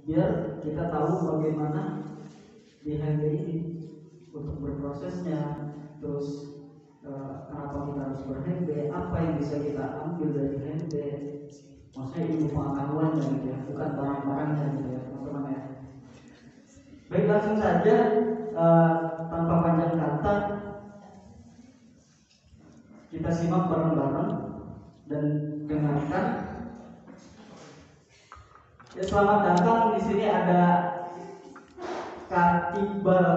biar kita tahu bagaimana di HMB ini untuk berprosesnya, terus kenapa kita harus ber-HMB, apa yang bisa kita ambil dari HMB, maksudnya ilmu pengetahuan gitu ya, bukan barang-barangnya gitu ya teman-teman ya. Baik, langsung saja tanpa panjang kata kita simak bareng-bareng dan dengarkan. Ya, selamat datang. Di sini ada Kak Iqbal.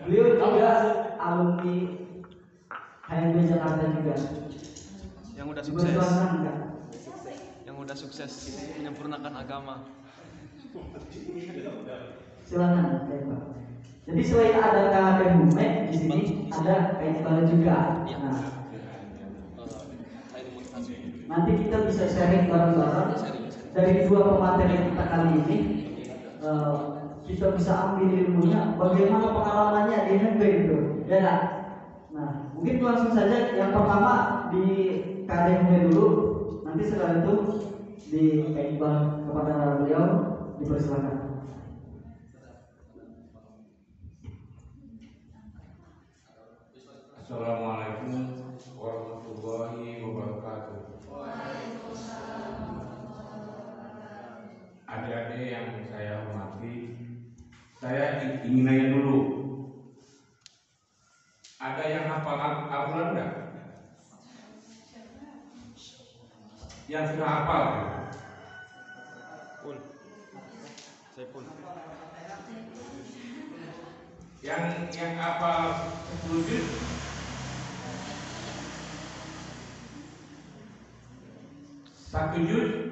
Beliau juga alumni HMB Jakarta juga. Yang udah sukses. Yang udah sukses menyempurnakan agama. Silakan Kak Iqbal. Jadi selain ada Kak Demume, di sini ada Kak Iqbal juga. Nah, nanti kita bisa sharing bareng-bareng dari dua pemateri kita kali ini. Kita bisa ambil ilmunya, bagaimana pengalamannya di HMB gitu, ya Kak. Nah, mungkin langsung saja yang pertama di Kak Demume dulu, nanti setelah itu di Kak Iqbal, kepada beliau dipersilakan. Assalamualaikum warahmatullahi wabarakatuh. Adik-adik yang saya hormati, saya ingin nanya dulu. Ada yang hafal Al-Quran enggak? Yang sudah hafal? Pun. Saya pun. Yang hafal 10 juz? Satu juz?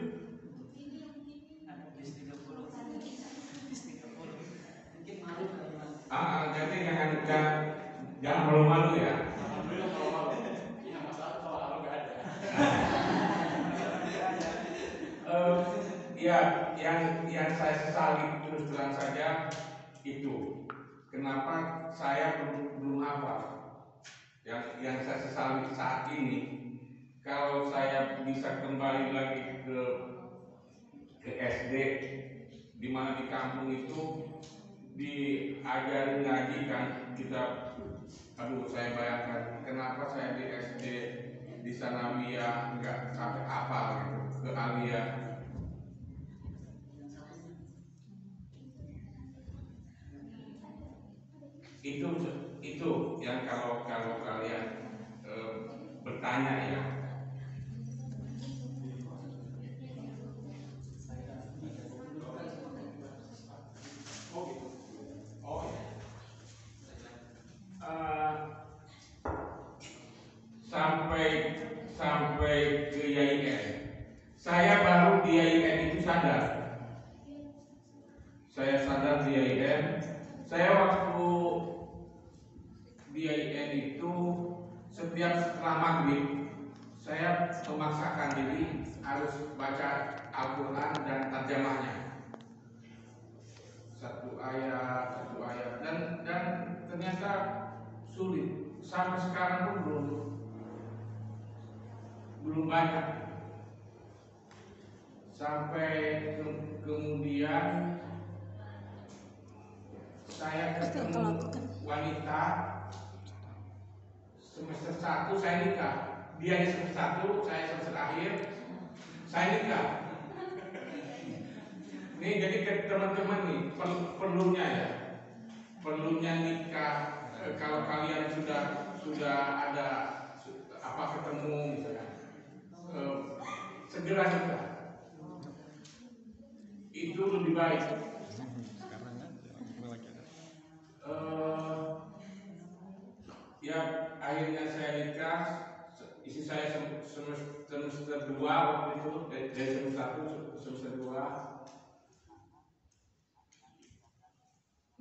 Jadi jangan malu-malu ya. Yang saya sesali terus terang saja itu kenapa saya belum hafal. Yang saya sesali saat ini, kalau saya bisa kembali lagi ke SD, di mana di kampung itu diajarin ngaji kan, kita, saya bayangkan kenapa saya di SD di Sanawiyah nggak sampai hafal gitu, ke Aliyah. Itu yang kalau kalian bertanya ya. Sampai ke YIN. Saya baru di YIN itu sadar. Saya sadar di YIN. Saya waktu di YIN itu setiap setelah maghrib saya memaksakan diri harus baca Al-Quran dan terjemahnya. Satu ayat dan ternyata sulit. Sampai sekarang pun belum banyak. Sampai kemudian saya ketemu wanita semester 1, saya nikah. Dia di semester 1, saya semester akhir, saya nikah. Nih jadi ke teman-teman nih perlunya ya, perlunya nikah. Kalau kalian sudah ada ketemu misalnya, segera nikah. Itu lebih baik. Ya akhirnya saya nikah, istri saya semester 2 waktu itu, dari semester 1 ke semester 2.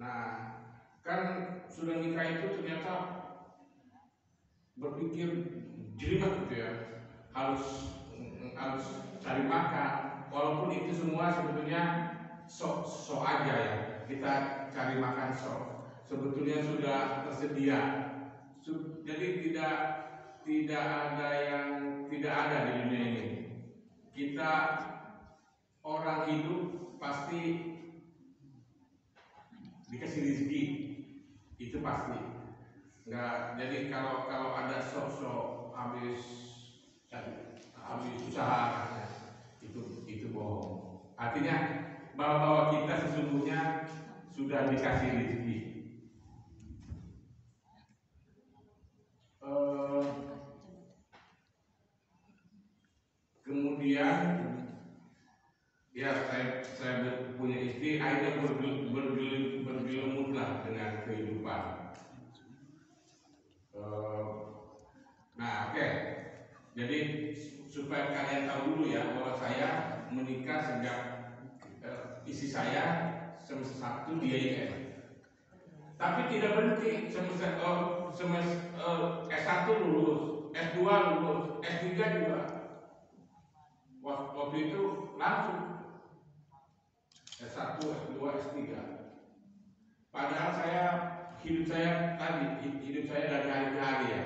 Nah kan sudah nikah itu ternyata berpikir jelimet gitu ya, harus cari makan, walaupun itu semua sebetulnya sok aja ya, kita cari makan sok sebetulnya sudah tersedia. Jadi tidak ada yang tidak ada di dunia ini. Kita orang hidup pasti dikasih rezeki, itu pasti. Nggak, jadi kalau ada sok-sok habis usaha, itu bohong. Artinya bahwa kita sesungguhnya sudah dikasih rezeki. Kemudian ya saya punya istri, akhirnya bergelimutlah dengan kehidupan. Nah, oke. Jadi supaya kalian tahu dulu ya bahwa saya menikah sejak istri saya semester 1 di IAIN. Tapi tidak berhenti semester S1 lulus, S2 lulus, S3 juga. Waktu itu langsung S1, S2, S3. Padahal hidup saya dari hari ke hari ya.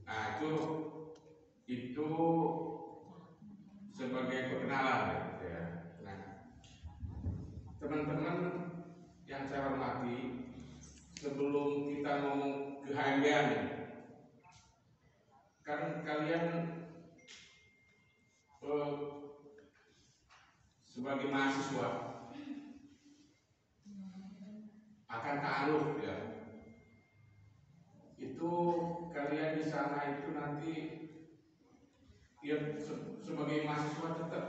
Nah itu sebagai perkenalan ya. Nah, teman-teman yang saya hormati, sebelum kita ngomong ke HMBA nih, kan kalian sebagai mahasiswa akan ta'aruf ya. Itu kalian di sana itu nanti ya sebagai mahasiswa tetap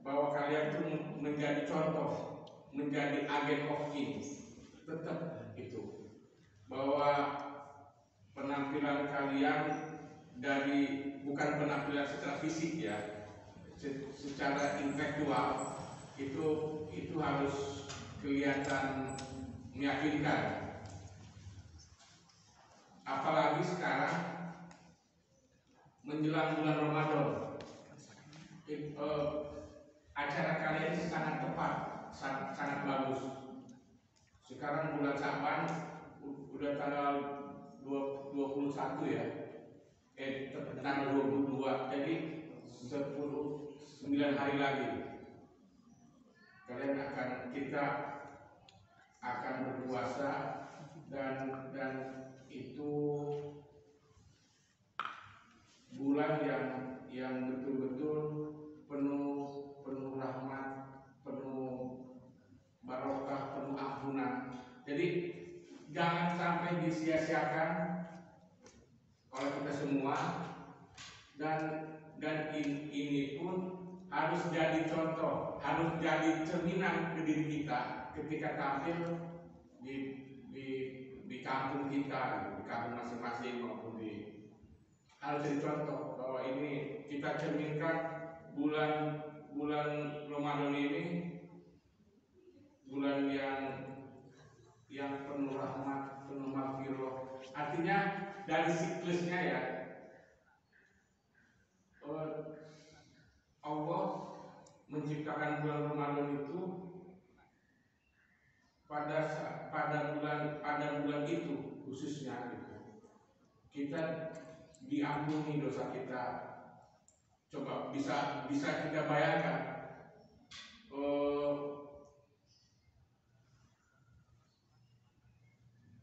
bahwa kalian itu menjadi contoh, menjadi agen of change, tetap itu bahwa penampilan kalian dari bukan penampilan secara fisik ya, secara intelektual itu harus kelihatan meyakinkan. Apalagi sekarang menjelang bulan Ramadan, acara kalian ini sangat tepat, sangat bagus. Sekarang bulan Syaban udah tanggal 21 ya, tanggal 22, jadi 9 hari lagi kita akan berpuasa dan itu bulan yang betul-betul penuh rahmat, penuh barokah, penuh ampunan. Jadi jangan sampai disia-siakan oleh kita semua, dan ini pun harus jadi contoh, harus jadi cerminan ke diri kita ketika tampil di kampung kita, di kampung masing-masing maupun harus jadi contoh bahwa ini kita cerminkan bulan Ramadan ini bulan yang penuh rahmat, penuh maghfirah. Artinya dari siklusnya ya, Allah menciptakan bulan Ramadan itu pada bulan itu khususnya gitu. Kita diampuni dosa kita. Coba bisa kita bayangkan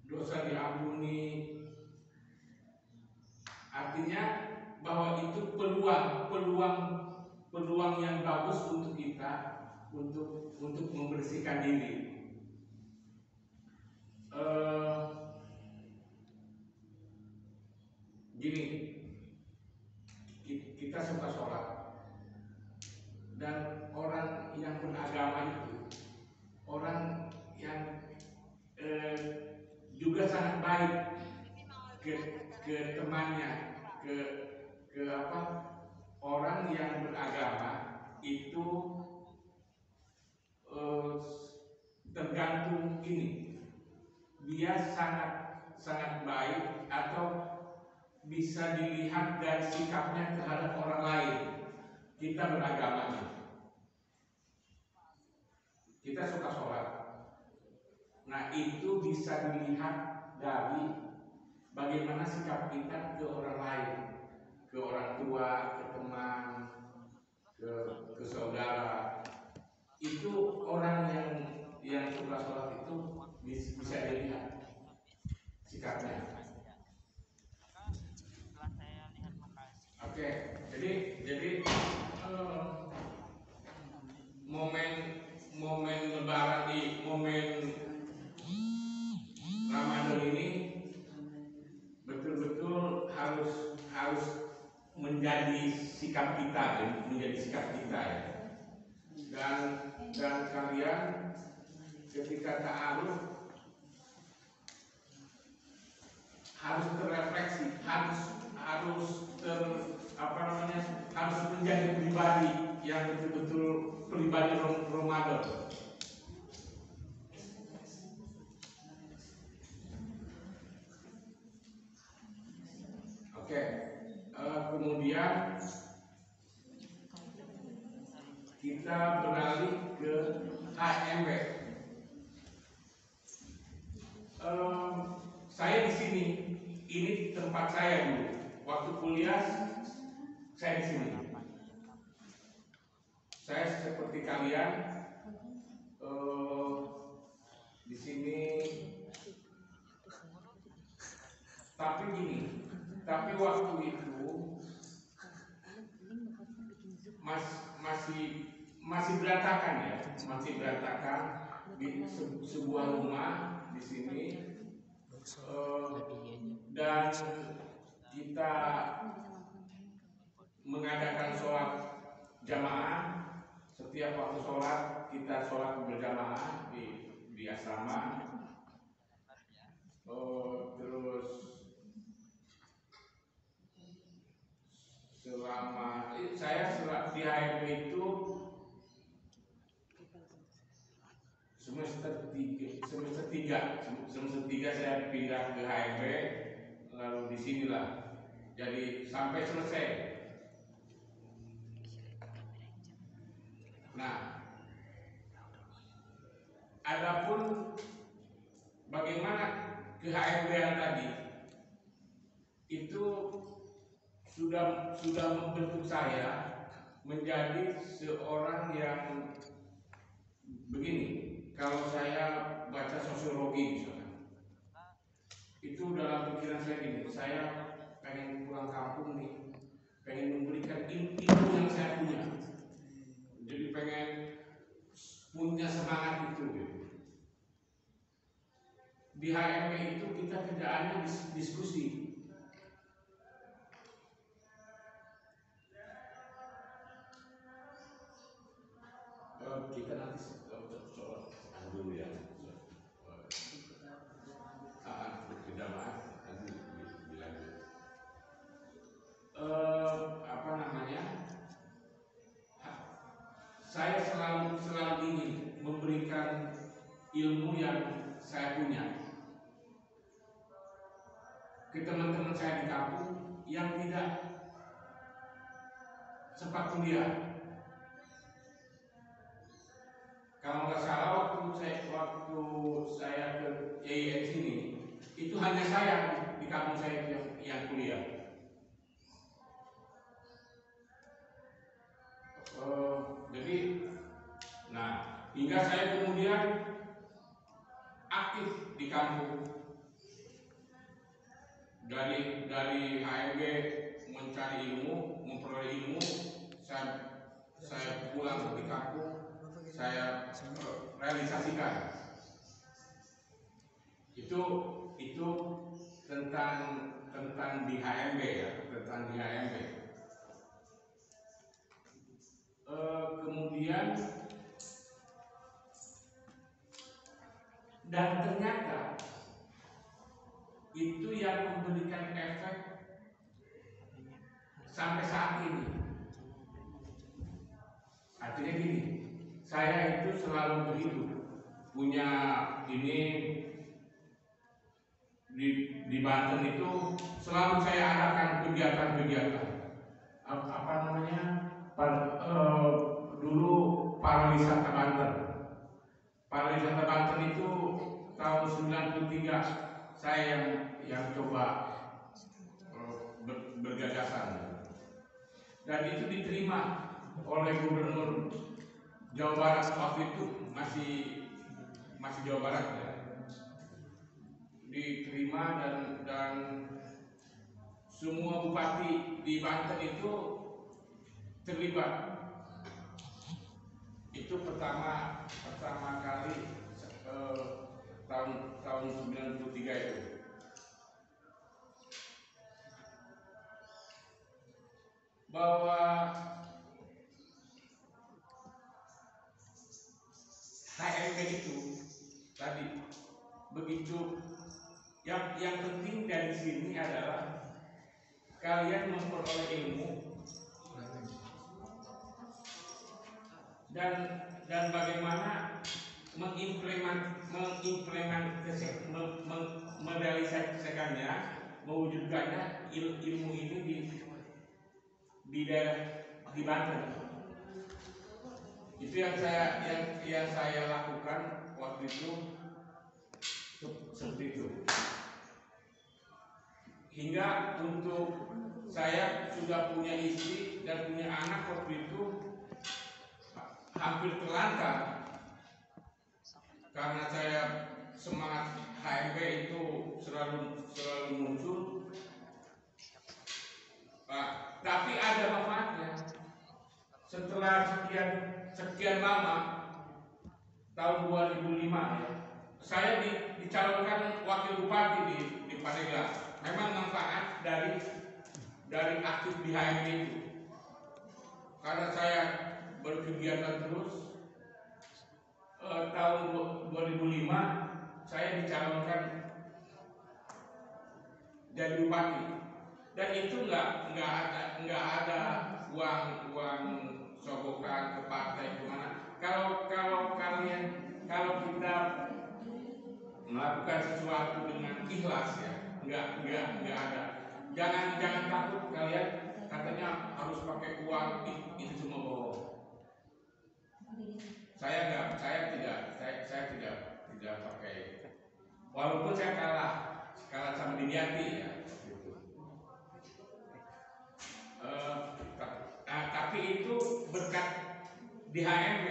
dosa diampuni, artinya bahwa itu peluang yang bagus untuk kita untuk membersihkan diri. Gini, kita suka sholat, dan orang yang beragama itu orang yang juga sangat baik ke temannya, ke orang yang beragama itu tergantung ini, dia sangat baik atau bisa dilihat dari sikapnya terhadap orang lain. Kita beragama, kita suka sholat. Nah, itu bisa dilihat dari bagaimana sikap kita ke orang lain, ke orang tua, ke teman, ke saudara, itu orang yang suka sholat itu bisa dilihat sikapnya. Oke, jadi momen Lebaran di momen Ramadan ini betul-betul harus menjadi sikap kita ya. Dan kalian ketika ta'aruf harus terrefleksi, harus menjadi pribadi yang betul-betul pribadi Ramadan. Oke, kemudian kita beralih ke HMB. Saya di sini, ini tempat saya dulu. Waktu kuliah saya di sini. Saya seperti kalian di sini. Tapi waktu itu masih berantakan ya, masih berantakan di sebuah rumah di sini. Dan kita mengadakan sholat jamaah. Setiap waktu sholat kita sholat berjamaah di asrama. Terus selama saya di HMB itu semester 3 saya pindah ke HMB, lalu di sinilah jadi sampai selesai. Nah, adapun bagaimana ke HMB yang tadi itu sudah membentuk saya menjadi seorang yang begini. Kalau saya baca sosiologi misalnya, itu dalam pikiran saya gini, saya pengen pulang kampung nih, pengen memberikan ilmu yang saya punya, jadi pengen punya semangat itu gitu. Di HMB itu kita kerjaannya diskusi. Kita nanti soal dulu ya. Berjamaah nanti dilanjut. Apa namanya? Saya selalu ingin memberikan ilmu yang saya punya ke teman-teman saya di kampung yang tidak sempat kuliah. Kalau nggak salah waktu saya ke YIN sini, itu hanya saya di kampung saya yang kuliah. Jadi, nah hingga saya kemudian aktif di kampung dari HMB mencari ilmu, memperoleh ilmu. Saya pulang di kampung, saya realisasikan. Itu tentang di HMB ya, tentang di HMB. Kemudian dan ternyata itu yang memberikan efek sampai saat ini. Artinya gini, saya itu selalu begitu, punya ini di Banten itu selalu saya adakan kegiatan-kegiatan. Apa namanya? Dulu pariwisata Banten. Pariwisata Banten itu tahun 93 saya yang coba bergagasan. Dan itu diterima oleh Gubernur Jawa Barat waktu itu masih Jawa Barat ya, diterima dan semua bupati di Banten itu terlibat. Itu pertama kali tahun 93 itu. Bahwa HMB itu tadi begitu, yang penting dari sini adalah kalian memperoleh ilmu dan bagaimana merealisasikannya, mewujudkannya ilmu ini di daerah di Banten. Itu yang saya lakukan waktu itu, seperti itu. Hingga untuk saya sudah punya istri dan punya anak waktu itu hampir terlantar karena saya semangat HMB itu selalu muncul. Tapi ada manfaatnya. Setelah sekian lama, tahun 2005 ya, saya dicalonkan wakil bupati di Pandeglang. Memang manfaat dari aktif di HMB itu, karena saya berkegiatan terus. Tahun 2005 saya dicalonkan jadi bupati, dan itu nggak ada uang sogokan ke partai kemana. Kalau kita melakukan sesuatu dengan ikhlas ya, nggak ada. Jangan takut kalian katanya harus pakai uang, itu semua bohong. Saya tidak pakai, walaupun saya kalah sama Dimyati ya, gitu. Tapi itu berkat di HMB.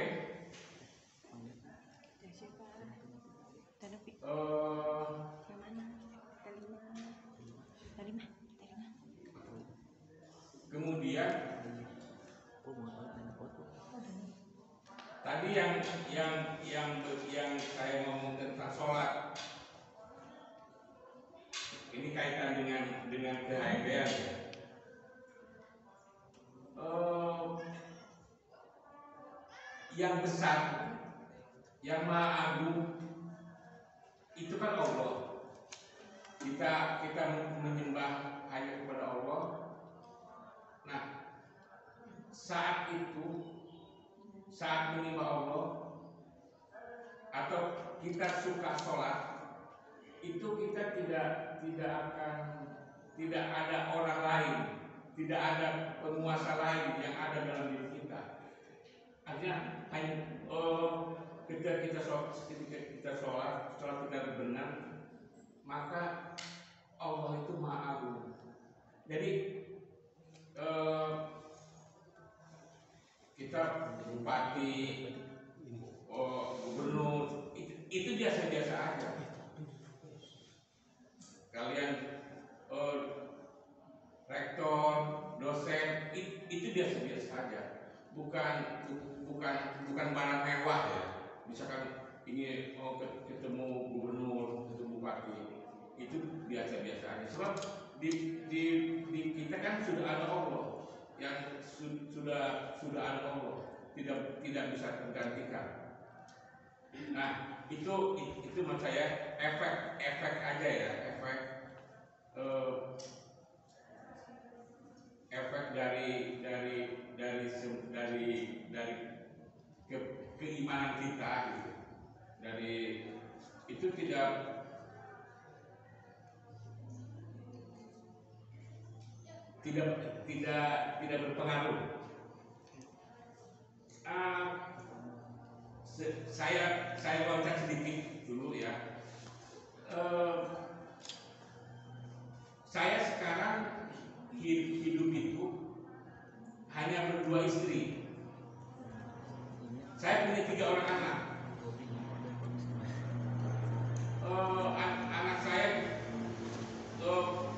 Kemudian tadi yang saya ngomong tentang sholat, ini kaitan dengan KHMB-an ya. Yang besar, yang maha agung itu kan Allah. Kita menyembah hanya kepada Allah. Nah, saat menyembah Allah atau kita suka sholat, itu kita tidak ada orang lain, tidak ada penguasa lain yang ada dalam diri kita. Artinya hanya ketika kita sholat kita benar, maka Allah itu maha agung. Jadi kita bupati, gubernur, itu biasa-biasa aja. Kalian rektor, dosen, itu biasa-biasa aja. Bukan barang mewah ya. Misalkan ini ketemu gubernur, ketemu bupati, itu biasa-biasa aja. Sebab di kita kan sudah ada Allah, yang sudah ada Allah, tidak bisa tergantikan. Nah, itu menurut saya efek aja ya, efek dari keimanan kita gitu. Dari itu tidak berpengaruh. Saya loncat sedikit dulu ya. Saya sekarang hidup itu hanya berdua istri. Saya punya 3 orang anak. Anak saya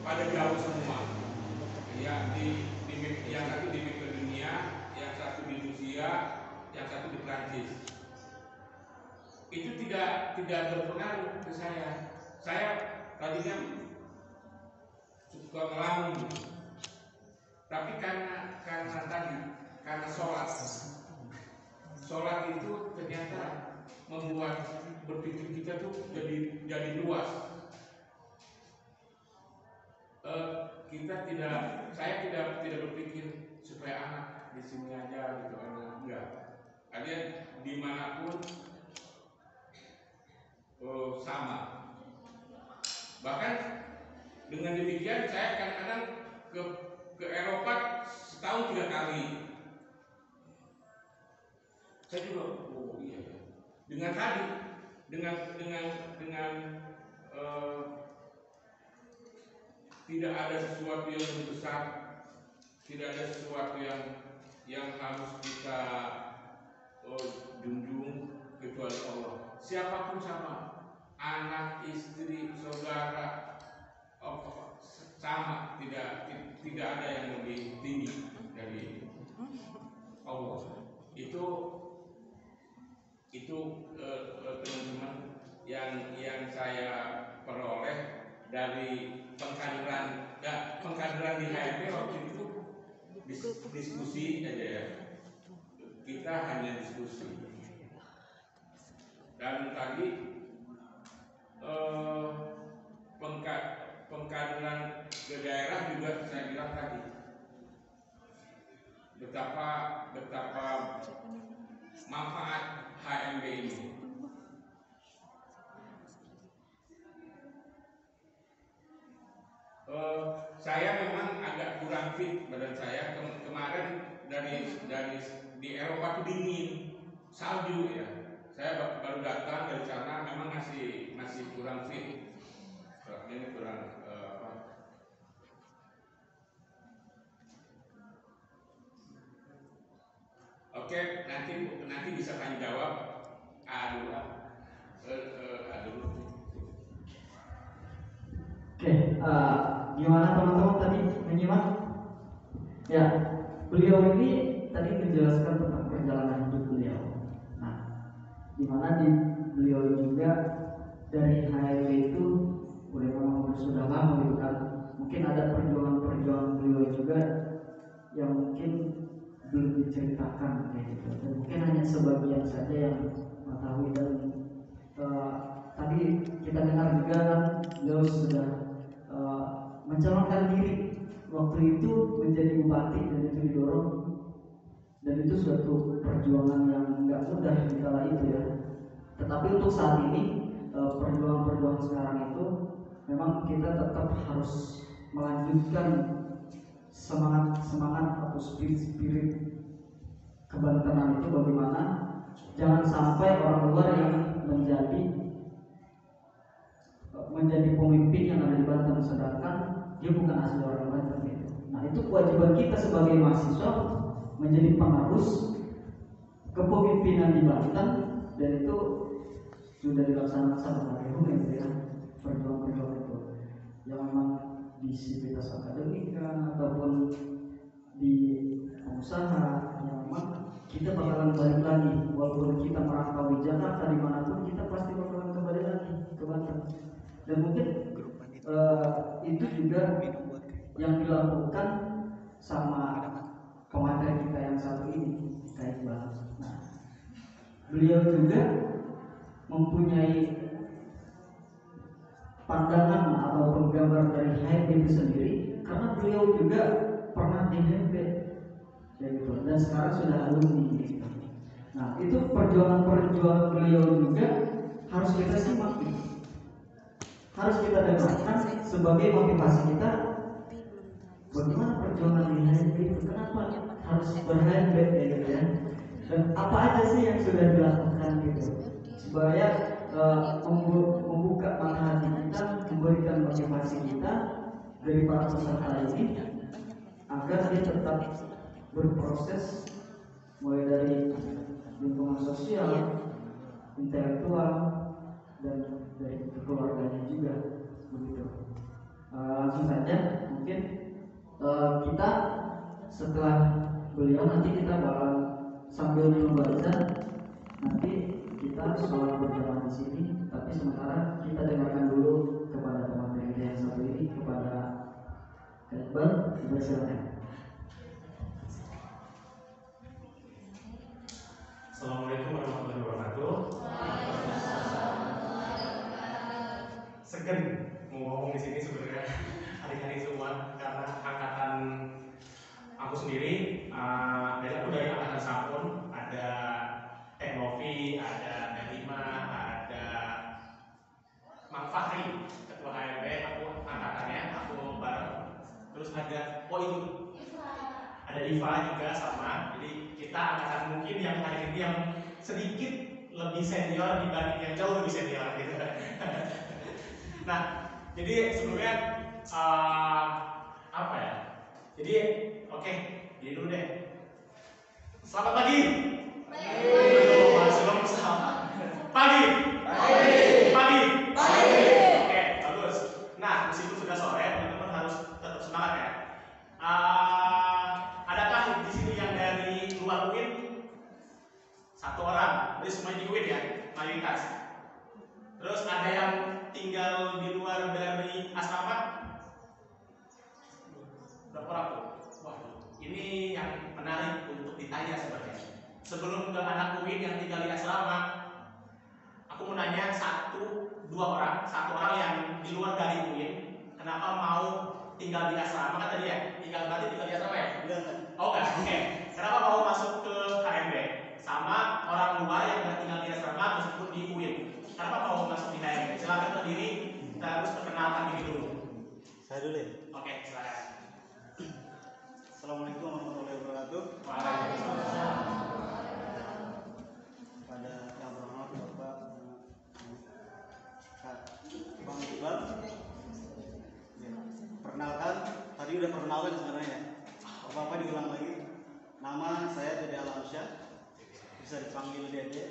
pada jauh semua. Ya, yang satu di Makedonia, yang satu di Rusia, yang satu di Prancis. Itu tidak berpengaruh ke saya. Saya tadinya suka ngelamun, tapi karena sholat itu ternyata membuat berpikir kita tuh jadi luas. Saya tidak berpikir supaya anak di sini aja gitu, enggak. Kalian dimanapun sama. Bahkan dengan demikian saya kadang-kadang ke Eropa setahun 3 kali. Saya juga, oh iya. Dengan tidak ada sesuatu yang lebih besar, tidak ada sesuatu yang harus kita junjung kecuali Allah. Siapapun sama, anak, istri, saudara, sama, tidak ada yang lebih tinggi dari Allah. Itu teman-teman yang saya peroleh dari pengkaderan di HMP waktu itu. Diskusi aja ya, kita hanya diskusi. Dan tadi pengkaderan ke daerah juga saya bilang tadi betapa manfaat HMB ini. Saya memang agak kurang fit badan saya. Kemarin di Eropa itu dingin, salju ya. Saya baru datang dari sana, memang masih kurang fit. Ini kurang Oke, nanti bisa tanya jawab. Oke, gimana teman-teman tadi menyimak? Ya, beliau ini tadi menjelaskan tentang perjalanan hidup beliau. Nah, dimana beliau juga dari HIV itu memang sudah lama gitu kan. Mungkin ada perjuangan beliau juga yang mungkin belum diceritakan kayak gitu. Dan mungkin hanya sebagian saja yang mengetahui. Dan tadi kita dengar juga kan beliau sudah mencalonkan diri waktu itu menjadi bupati, dan itu didorong, dan itu suatu perjuangan yang nggak mudah di kala itu ya. Tetapi untuk saat ini perjuangan sekarang itu memang kita tetap harus melanjutkan semangat atau spirit kebantenan itu, bagaimana jangan sampai orang luar yang menjadi pemimpin yang ada di Banten, sedangkan dia bukan asli orang Banten gitu. Nah, itu kewajiban kita sebagai mahasiswa menjadi penerus kepemimpinan di Banten, dan itu sudah dilaksanakan sama gitu ya, perjuangan itu yang memang di sivitas akademika ataupun di pengusaha, yang memang kita bakalan balik lagi. Walaupun kita merantau di Jakarta, dimanapun kita pasti bakalan kembali lagi ke Banten. Dan mungkin itu juga yang dilakukan sama pemateri kita yang satu ini, kayak banget. Nah, beliau juga mempunyai pandangan atau penggambar dari HMB itu sendiri, karena beliau juga pernah di HMB gitu, dan sekarang sudah alumni gitu. Nah, itu perjuangan beliau juga harus kita simak, harus kita dengarkan sebagai motivasi kita. Bagaimana perjuangan di HMB itu, kenapa harus ber-HMB gitu ya, dan apa aja sih yang sudah dilakukan gitu, supaya membuka mata hati kita, memberikan motivasi kita dari para peserta ini agar dia tetap berproses mulai dari lingkungan sosial intelektual dan dari keluarganya juga begitu. Langsung saja mungkin kita setelah beliau nanti kita bakal sambil membaca, nanti kita sholat berjamaah di sini, tapi sementara kita dengarkan dulu kepada teman yang satu ini, kepada Iqbal. Silakan. Assalamualaikum warahmatullahi wabarakatuh. Segen mau ngomong di sini sebenarnya hari-hari semua karena angkatan aku sendiri, dari aku dari angkatan Sapun, ada Teknovi, ada Delima, ada Mang Fahri, ketua HMB, aku angkatannya, aku bareng. Terus ada, ada Diva juga sama. Jadi kita angkatan mungkin yang hari ini yang sedikit lebih senior dibanding yang jauh lebih senior gitu. Nah, jadi sebelumnya apa ya? Jadi oke, jadi dulu deh. Selamat pagi. Sebelum selamat pagi. Pagi. Oke, bagus. Nah, meskipun sudah sore, teman-teman harus tetap semangat ya. Adakah di sini yang dari luar UIN? Satu orang, jadi semuanya di UIN ya, mayoritas. Terus ada yang tinggal di luar dari asrama? Berapa orang tuh? Wah, ini yang menarik untuk ditanya sebenarnya. Sebelum ke anak UIN yang tinggal di asrama, aku mau nanya dua orang, satu orang yang di luar dari UIN, kenapa mau tinggal di asrama? Kan tadi ya, berarti tinggal di asrama ya? Oh enggak, oke. Kenapa mau masuk ke HMB? Sama orang luar yang nggak tinggal di asrama meskipun di UIN. Kenapa mau masuk di HMB? Silakan berdiri, kita harus perkenalkan diri dulu. Saya dulu ya? Oke, silakan. Assalamualaikum warahmatullahi wabarakatuh. Waalaikumsalam. Pada yang berhormat Bapak Bang Iqbal. Ya, perkenalkan, tadi udah perkenalkan sebenarnya. Bapak diulang lagi. Nama saya Dede Alamsyah, bisa dipanggil Dede.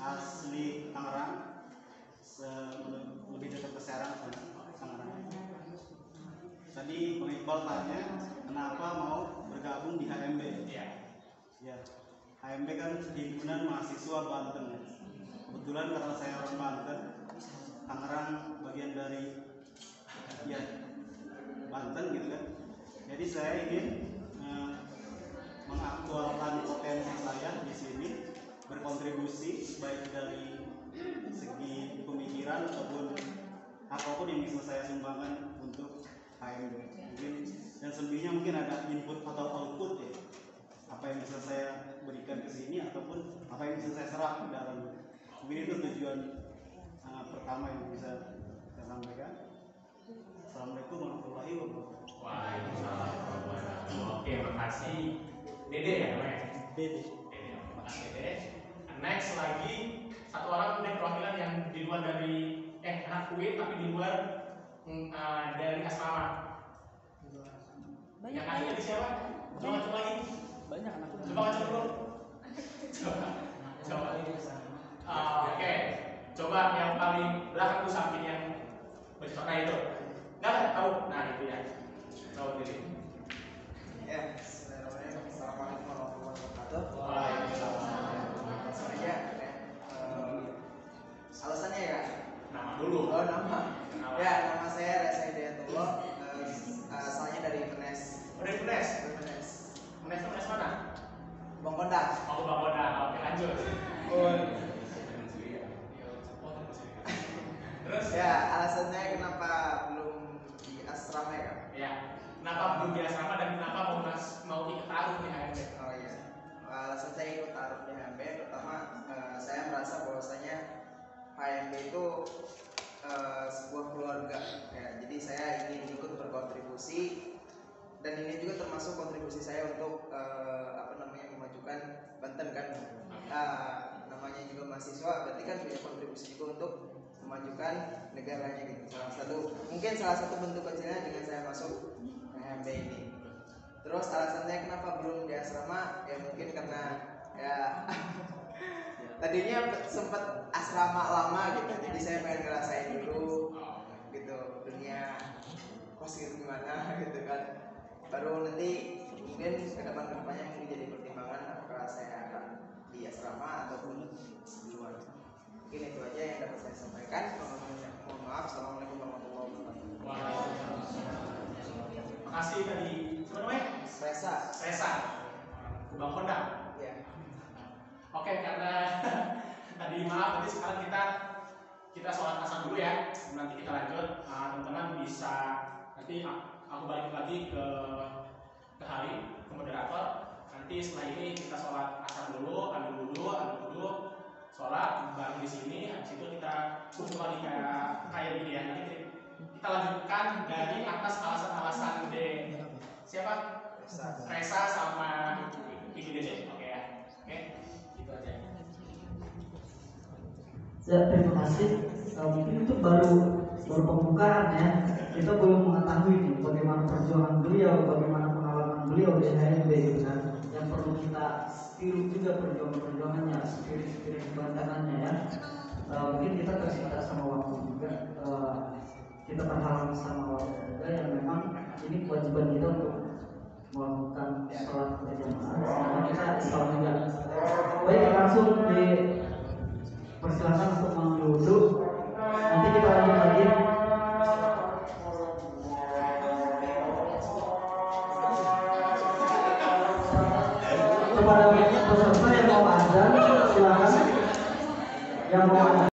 Asli Tangerang, lebih dekat ke Serang, Tangerang. Tadi Bang Iqbal tanya kenapa mau bergabung di HMB. Ya, HMB kan himpunan mahasiswa Banten. Kebetulan karena saya orang Banten, Tangerang bagian dari ya Banten gitu kan. Jadi saya ingin mengaktualkan potensi saya di sini, berkontribusi baik dari segi pemikiran ataupun apapun yang bisa saya sumbangkan untuk HMB. Mungkin dan selebihnya mungkin ada input atau output ya. Apa yang bisa saya berikan ke sini ataupun apa yang bisa saya serap ke dalam. Mungkin itu tujuan pertama yang bisa saya sampaikan. Assalamualaikum warahmatullahi wabarakatuh. Waalaikumsalam warahmatullahi wabarakatuh. Oke, makasih. Dede ya namanya? Dede. Makasih Dede. Next lagi satu orang dari perwakilan yang di luar dari anak UIN tapi di luar dari asrama. Yang asli dari siapa? Coba lagi. Banyak anak UIN. Coba bro. Coba. Oke. Coba yang paling belakang tuh samping yang baju warna itu. Enggak tahu. Nah, itu ya. Tahu diri. Ya, Assalamualaikum warahmatullahi wabarakatuh. Waalaikumsalam. Langsung aja ya. Alasannya ya. Nama dulu. Oh, nama. Ya, nama saya Reza Hidayatullah. Asalnya dari Menes. Udah Menes. Menes. Menes mana? Bang Kondang. Mau Bang Oda. Oke, lanjut. Terus Ya, alasannya kenapa belum di asrama ya? ya, kenapa belum di asrama dan kenapa mau ikut taruh di HMB? Oh iya. Alasan saya ikut taruh di HMB pertama, saya merasa bahwasanya HMB itu sebuah keluarga ya. Jadi saya ingin ikut berkontribusi dan ini juga termasuk kontribusi saya untuk memajukan Banten kan. Namanya juga mahasiswa berarti kan punya kontribusi juga untuk memajukan negaranya gitu. Salah satu bentuk kecilnya dengan saya masuk HMB ini. Terus alasannya kenapa belum di asrama? Ya mungkin karena ya tadinya sempet asrama lama gitu, jadi saya pengen ngerasain dulu gitu dunia kos gitu gimana gitu kan, baru nanti mungkin kedepannya mungkin jadi pertimbangan apakah saya akan di asrama ataupun di luar. Mungkin itu aja yang dapat saya sampaikan. Mohon maaf. Assalamualaikum warahmatullahi wabarakatuh. Terima kasih tadi. Siapa namanya? Resa. Bang Honda. Ya. Oke, karena tadi maaf, nanti sekarang kita sholat asar dulu ya. Nanti kita lanjut. Teman-teman bisa nanti aku balik lagi ke Hari, ke moderator. Nanti setelah ini kita sholat asar dulu, ambil wudhu, sholat bareng di sini. Habis itu kita kumpul lagi kayak gini ya. Nanti kita lanjutkan dari atas alasan-alasan siapa? Resa sama Ibu Dede. Oke ya. Oke, gitu aja. Ya, terima kasih. Mungkin itu baru pembukaan ya. Kita belum mengetahui nih bagaimana perjuangan beliau, bagaimana pengalaman beliau di HMB gitu kan. Yang perlu kita tiru juga perjuangannya, spirit kebantangannya ya. Mungkin kita tersita sama waktu juga. Kita terhalang sama waktu juga yang memang ini kewajiban kita untuk melakukan sholat berjamaah. Karena kita Islam juga. Baik, langsung dipersilakan untuk mengambil wudhu. Nanti kita lanjutkan